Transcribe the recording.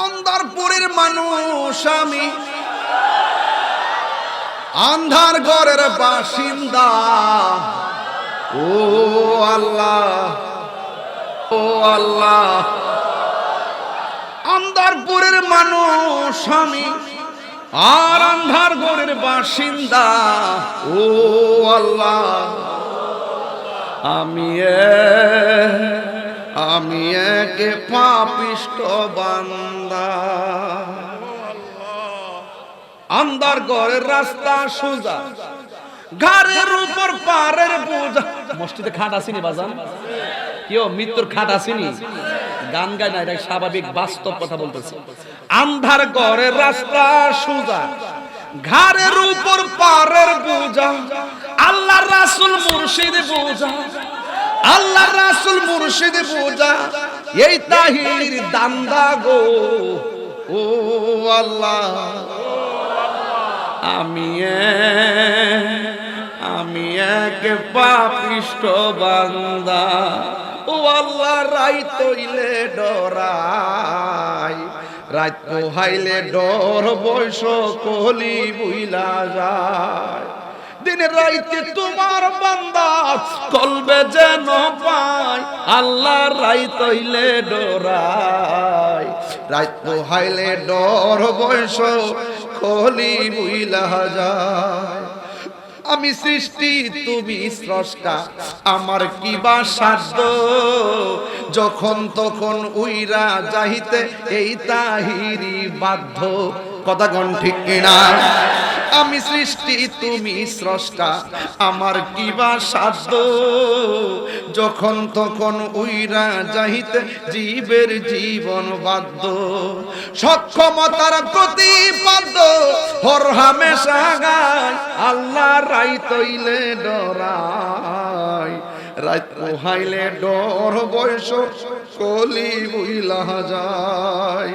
অন্ধারপুরের মানুষ আমি, আন্ধার ঘরের বাসিন্দা। ও আল্লাহ, ও আল্লাহ, অন্ধারপুরের মানুষ আমি, আর আন্ধার ঘরের বাসিন্দা। ও আল্লাহ, আমি এক পাপিষ্ঠ বান্দা। আন্ধার ঘরের রাস্তা সোজা, ঘাড়ের উপর পারের বোঝা। মসজিদে খাট আসেনি বাজান? কেউ মৃত্যুর খাট আসেনি? গান গায় না, এটা স্বাভাবিক বাস্তব কথা বলতেছে। আন্ধার ঘরের রাস্তা সোজা, ঘাড়ের উপর পারের বোঝা। আল্লাহ রাসূল মুর্শিদ বোঝা, আল্লাহ রাসূল মুর্শিদ বোঝা। এই তাহির দান্দা গো। ও আল্লাহ, আমি এক পাপিষ্ঠ বান্দা। ও আল্লাহ, রাইত হইলে ডরাই, রাত পোহাইলে ডর, বয়স কলি বুইলা যায়। দিনে রাইতে তোমার বান্দা কলবে যেন পাই। আল্লাহ, রাইত হইলে ডরাই, রাত পোহাইলে ডর, বয়স কলি বুইলা যায়। আমি সৃষ্টি, তুমি স্রষ্টা, আমার কি বা সাধ্য যখন তখন উইরা যাইতে এই তাহিরি বাধ্য। কথা কোন ঠিক কিনা? আমি সৃষ্টি, তুমি স্রষ্টা, আমার কি বা সাধ্য যখন তখন উইরা যাইতে জীবের জীবন বাধ্য। সক্ষমতার প্রতিপাদ্য হর হামেশা গায়। আল্লাহ, রাইত হইলে ডরাই, রাত পোহাইলে ডর, বয়স কলি বুইলা যায়।